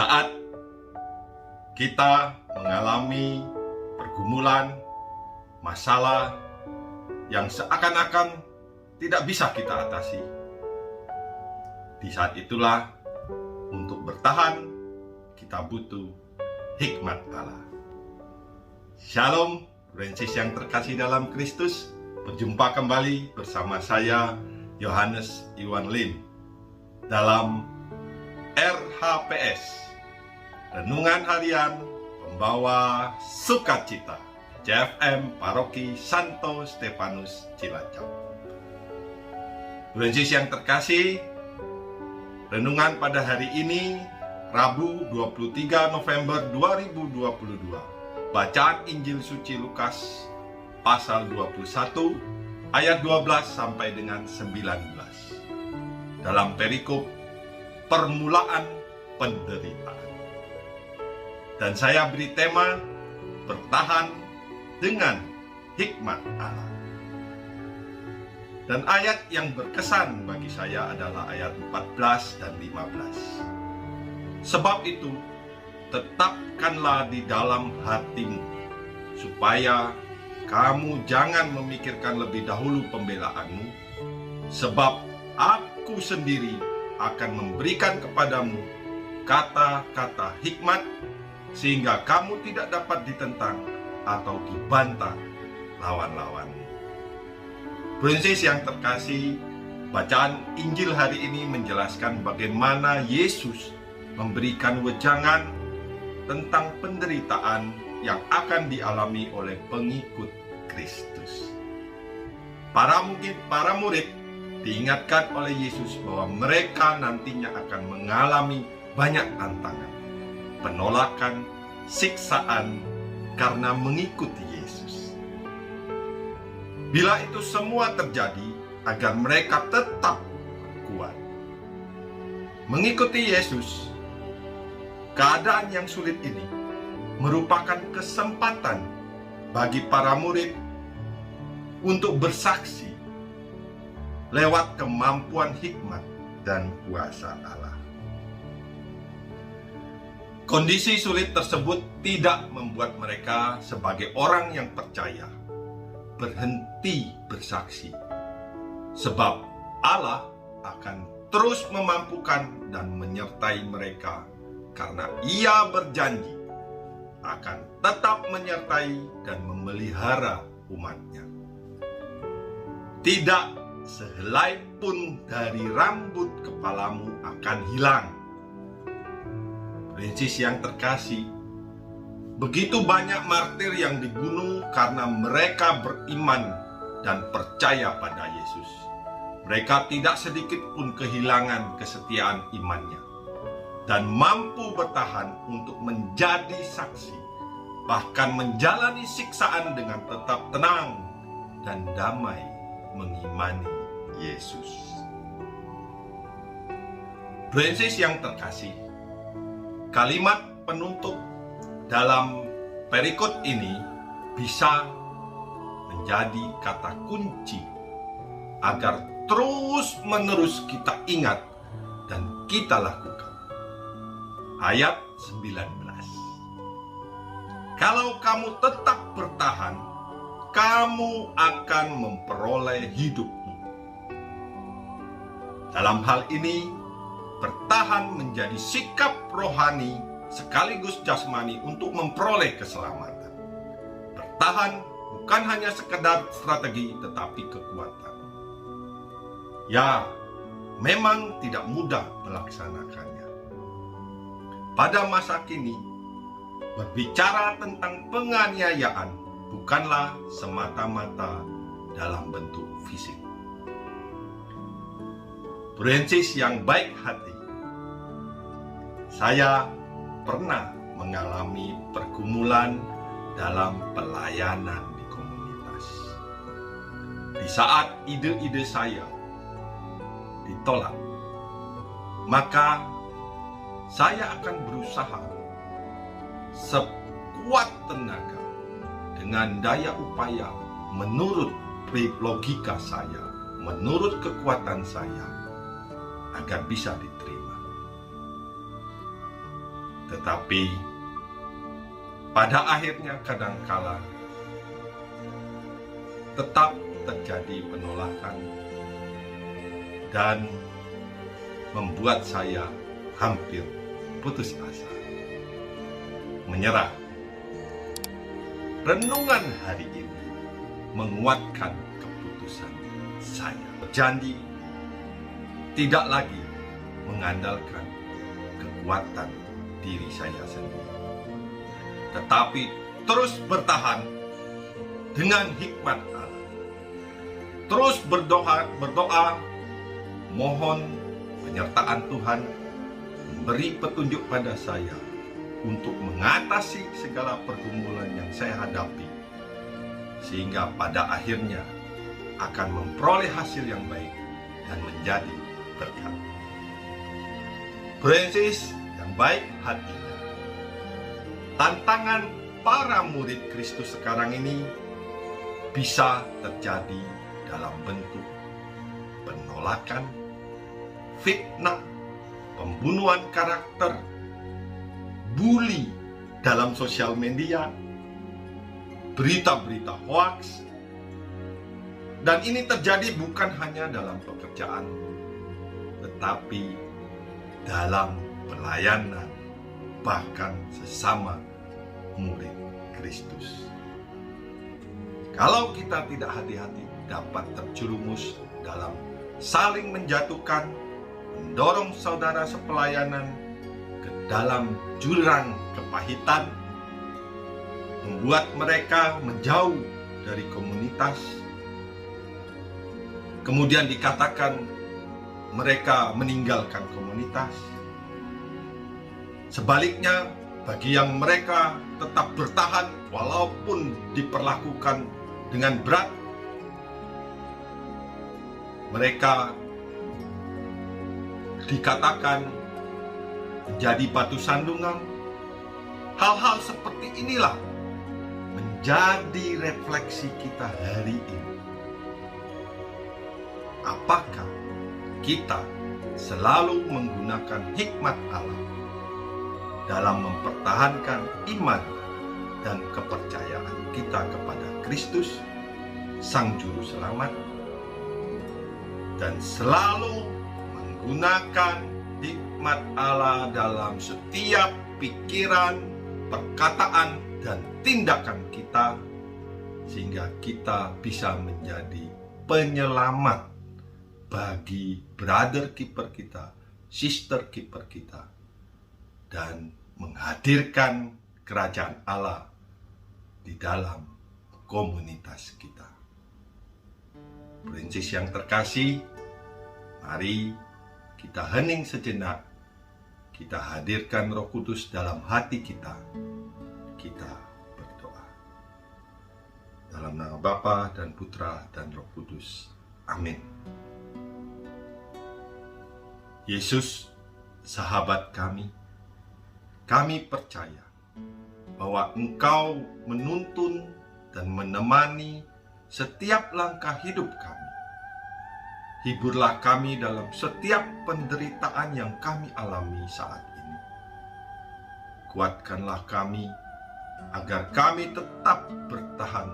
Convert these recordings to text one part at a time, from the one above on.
saat kita mengalami pergumulan, masalah yang seakan-akan tidak bisa kita atasi. Di saat itulah, untuk bertahan, kita butuh hikmat Allah. Shalom, Francis yang terkasih dalam Kristus. Berjumpa kembali bersama saya, Yohanes Iwan Lim, dalam RHPS, Renungan Harian Pembawa Sukacita, CFM Paroki Santo Stefanus Cilacap. Francis yang terkasih, renungan pada hari ini, Rabu 23 November 2022. Bacaan Injil Suci Lukas pasal 21 ayat 12 sampai dengan 19. Dalam perikop permulaan penderitaan. Dan saya beri tema bertahan dengan hikmat Allah. Dan ayat yang berkesan bagi saya adalah ayat 14 dan 15. Sebab itu, tetapkanlah di dalam hatimu, supaya kamu jangan memikirkan lebih dahulu pembelaanmu, sebab aku sendiri akan memberikan kepadamu kata-kata hikmat, sehingga kamu tidak dapat ditentang atau dibantah lawan-lawanmu. Francis yang terkasih, bacaan Injil hari ini menjelaskan bagaimana Yesus memberikan wejangan tentang penderitaan yang akan dialami oleh pengikut Kristus. Para murid diingatkan oleh Yesus bahwa mereka nantinya akan mengalami banyak tantangan, penolakan, siksaan karena mengikuti Yesus. Bila itu semua terjadi, agar mereka tetap kuat mengikuti Yesus, keadaan yang sulit ini merupakan kesempatan bagi para murid untuk bersaksi lewat kemampuan hikmat dan kuasa Allah. Kondisi sulit tersebut tidak membuat mereka sebagai orang yang percaya berhenti bersaksi, sebab Allah akan terus memampukan dan menyertai mereka, karena Ia berjanji akan tetap menyertai dan memelihara umat-Nya. Tidak sehelai pun dari rambut kepalamu akan hilang. Francis yang terkasih, begitu banyak martir yang dibunuh karena mereka beriman dan percaya pada Yesus. Mereka tidak sedikit pun kehilangan kesetiaan imannya dan mampu bertahan untuk menjadi saksi, bahkan menjalani siksaan dengan tetap tenang dan damai mengimani Yesus. Francis yang terkasih, kalimat penutup dalam perikop ini bisa menjadi kata kunci agar terus-menerus kita ingat dan kita lakukan. Ayat 19. Kalau kamu tetap bertahan, kamu akan memperoleh hidupmu. Dalam hal ini, bertahan menjadi sikap rohani sekaligus jasmani untuk memperoleh keselamatan. Bertahan bukan hanya sekedar strategi, tetapi kekuatan. Ya, memang tidak mudah melaksanakannya. Pada masa kini, berbicara tentang penganiayaan bukanlah semata-mata dalam bentuk fisik. Francis yang baik hati, saya pernah mengalami pergumulan dalam pelayanan di komunitas. Di saat ide-ide saya ditolak, maka saya akan berusaha sekuat tenaga dengan daya upaya menurut logika saya, menurut kekuatan saya, agar bisa diterima. Tetapi pada akhirnya kadangkala tetap terjadi penolakan dan membuat saya hampir putus asa, menyerah. Renungan hari ini menguatkan keputusan saya. Berjanji tidak lagi mengandalkan kekuatan diri saya sendiri, tetapi terus bertahan dengan hikmat Allah. Terus berdoa, mohon penyertaan Tuhan, beri petunjuk pada saya untuk mengatasi segala pergumulan yang saya hadapi, sehingga pada akhirnya akan memperoleh hasil yang baik dan menjadi berkat. Prinses yang baik hatinya. Tantangan para murid Kristus sekarang ini bisa terjadi dalam bentuk penolakan, fitnah, pembunuhan karakter, bully dalam sosial media, berita-berita hoaks. Dan ini terjadi bukan hanya dalam pekerjaan, tetapi dalam pelayanan, bahkan sesama murid Kristus. Kalau kita tidak hati-hati, dapat terjerumus dalam saling menjatuhkan, mendorong saudara sepelayanan ke dalam jurang kepahitan, membuat mereka menjauh dari komunitas. Kemudian dikatakan mereka meninggalkan komunitas. Sebaliknya, bagi yang mereka tetap bertahan walaupun diperlakukan dengan berat, mereka dikatakan menjadi batu sandungan. Hal-hal seperti inilah menjadi refleksi kita hari ini. Apakah kita selalu menggunakan hikmat Allah dalam mempertahankan iman dan kepercayaan kita kepada Kristus, Sang Juru Selamat, dan selalu menggunakan hikmat Allah dalam setiap pikiran, perkataan, dan tindakan kita, sehingga kita bisa menjadi penyelamat bagi brother keeper kita, sister keeper kita, dan menghadirkan kerajaan Allah di dalam komunitas kita. Prinses yang terkasih, mari kita hening sejenak, kita hadirkan Roh Kudus dalam hati kita. Kita berdoa. Dalam nama Bapa dan Putra dan Roh Kudus. Amin. Yesus, sahabat kami percaya bahwa Engkau menuntun dan menemani setiap langkah hidup kami. Hiburlah kami dalam setiap penderitaan yang kami alami saat ini. Kuatkanlah kami agar kami tetap bertahan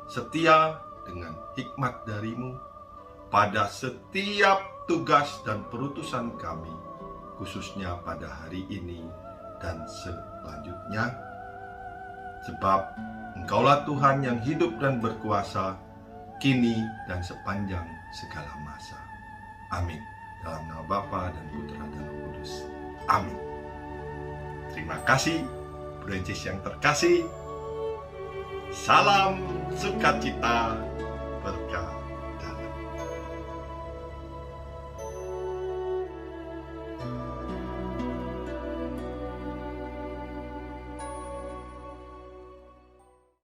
setia dengan hikmat dari-Mu pada setiap tugas dan perutusan kami, khususnya pada hari ini dan selanjutnya. Sebab Engkaulah Tuhan yang hidup dan berkuasa, kini dan sepanjang segala masa. Amin. Dalam nama Bapa dan Putra dan Roh Kudus. Amin. Terima kasih, Prinses yang terkasih. Salam sukacita berkah.